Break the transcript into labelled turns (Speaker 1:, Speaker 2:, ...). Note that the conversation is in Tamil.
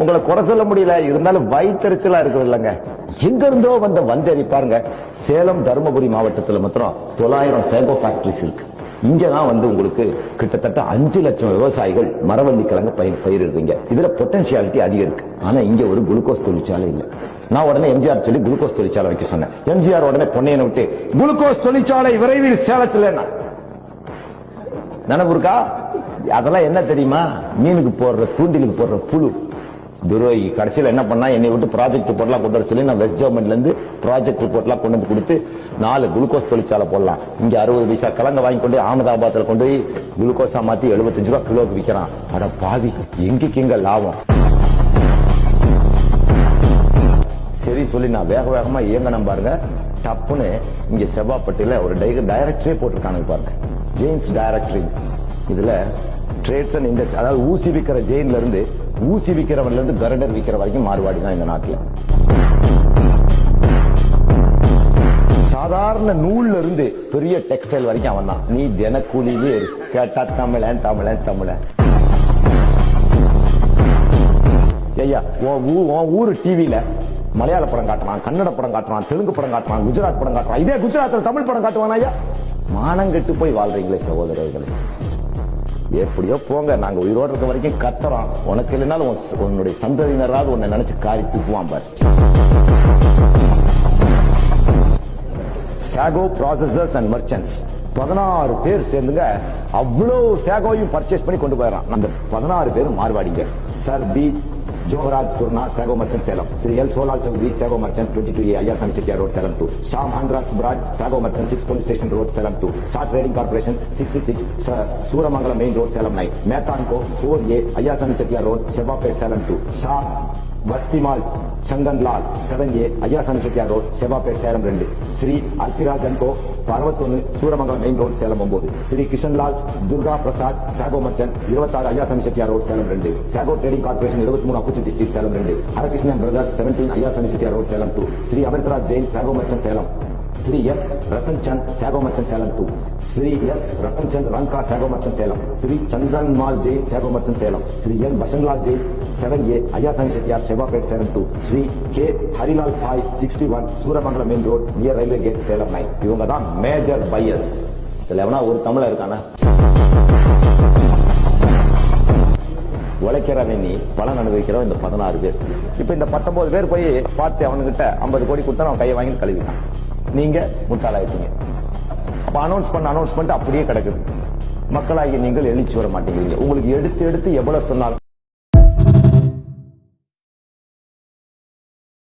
Speaker 1: உங்களை குறை சொல்ல முடியல, இருந்தாலும் வயிற்றுச்சலா இருக்குது இல்லங்க. எங்க இருந்தோ வந்தேறி பாருங்க. சேலம் தருமபுரி மாவட்டத்தில் மாத்திரம் 900 சேகோ ஃபேக்டரிஸ் இருக்கு. இங்கதான் உங்களுக்கு கிட்டத்தட்ட 5 லட்சம் விவசாயிகள் மரவள்ளி கிழங்கு பயிரிடுறீங்க. இதுல பொட்டன்ஷியாலிட்டி அதிகம் இருக்கு. ஆனா இங்க ஒரு குளுக்கோஸ் தொழிற்சாலை இல்ல. நான் உடனே எம்ஜிஆர் சொல்லி குளுக்கோஸ் தொழிற்சாலை வைக்க சொன்னேன். எம்ஜிஆர் உடனே பொன்னையனை விட்டு குளுக்கோஸ் தொழிற்சாலை விரைவில் சேலத்தில் நினைவு இருக்கா? அதெல்லாம் என்ன தெரியுமா? மீனுக்கு போடுற தூண்டிலுக்கு போடுற புழு. துரோகி கடைசியில் என்ன பண்ணா, என்னை விட்டு ப்ராஜெக்ட் ரிப்போர்ட்லாம் கொண்டு வர சொல்லி நான் வெஸ்ட் கவர்மெண்ட்ல இருந்து ப்ராஜெக்ட் ரிப்போர்ட்லாம் கொண்டு வந்து கொடுத்து 4 குளுக்கோஸ் தொழிற்சாலை போடலாம். இங்க 60 பைசா கிழங்க வாங்கி கொண்டு அகமதாபாத்ல கொண்டு போய் குளுக்கோஸா மாத்தி 75 ரூபாய் கிலோக்கு விற்கிறான். அட பாவி, எங்க லாபம்? சரி சொல்லி நான் வேகமா இயங்கணும் பாருங்க. டப்புன்னு இங்க செவ்வாப்பட்டியில ஒரு டைரக்டரே போட்டிருக்காங்க பாருங்க, ஜெயின்ஸ் டைரக்டரிங். இதுல ட்ரேட்ஸ் அண்ட் இண்டஸ்ட்ரி, அதாவது ஊசி விற்கிற ஜெயின்ல இருந்து ஊசி விற்கிறவன்ல இருந்து கரண்டர் விற்கிற வரைக்கும் மாறுபாடி தான் இந்த நாட்டில். சாதாரண நூல்ல இருந்து பெரிய டெக்ஸ்டைல் வரைக்கும் அவன் தான். நீ தினக்கூலியே கேட்டா தமிழன். ஐயா, உன் ஊரு டிவில மலையாள படம் காட்டுறான், கன்னட படம் காட்டுறான், தெலுங்கு படம் காட்டுறான், குஜராத் படம் காட்டுறான். இதே குஜராத்தில் தமிழ் படம் காட்டுவான். ஐயா, மானங்கெட்டு போய் வாழ்றீங்களே சகோதரர்களே. எப்படியோ போங்க, நாங்க உயிரோடு இருக்க வரைக்கும் கத்துறோம். உனக்கு இல்லைனாலும் உன்னுடைய சந்ததியினராவது உன்னை நினைச்சு காரி துப்புவான் பாரு. சாகோ ப்ராசஸர்ஸ் அண்ட் மர்ச்சன்ட்ஸ் 16 பேர் சேர்ந்துங்க அவ்வளவு சாகோயும் பர்ச்சேஸ் பண்ணி கொண்டு போயிடறான். அந்த 16 பேரும் மார்வாடிங்க. Sir P Johraj Surana sago merchant Salem, Shri L Solal Chaudhary sago merchant 22A Ayyaswami Chettiar road Salem 2, Shah Mahendra Subraj sago merchant 6 police station road Salem 2, Shah trading corporation 66 Suramangalam main road Salem 9, Mehtan co 4A Ayyaswami Chettiar road Sevapet Salem 2, Shah Bastimal Chandanlal 7A Ayyaswami Chettiar road Sevapet Salem 2, Shri Arthirajan co 61 Suramangalam main road Salem 9, Shri Kishanlal Durga Prasad sago merchant 26 Ayyaswami Chettiar road Salem 2, sago trading corporation 23 Apuchit street Salem 2, Harikrishnan brothers 17 Ayyaswami Chettiar road Salem 2, Shri Amritraj Jain sago merchant Salem, Shri S Ratanchand sago merchant Salem 2, Shri S Ratanchand Ranka sago merchant Salem, Shri Chandranmal Jain sago merchant Salem, Shri N Basanlal Jain 7A Ayyaswami Chettiar सेवापेट Salem 2, Shri K Harilal bhai 61 Suramangalam main road near railway gate Salem 9. இவங்க தான் மேஜர் பையர்ஸ். இதுல எவனா ஒரு தமிழர் இருக்கானா? உழைக்கிறவன் நீ, பலன் அனுபவிக்கிறவன் இந்த 16 பேர். இப்ப இந்த 19 பேர் போய் பார்த்து அவனுக்கிட்ட 50 கோடி கொடுத்தா அவன் கையை வாங்கி கழுவிட்டான். நீங்க முட்டாளாயிட்டீங்க. அப்ப அனௌன்ஸ் பண்ணிட்டு அப்படியே கிடக்குது. மக்களாகி நீங்கள் எழுச்சி வர மாட்டேங்கிறீங்க. உங்களுக்கு எடுத்து எவ்வளவு சொன்னாலும்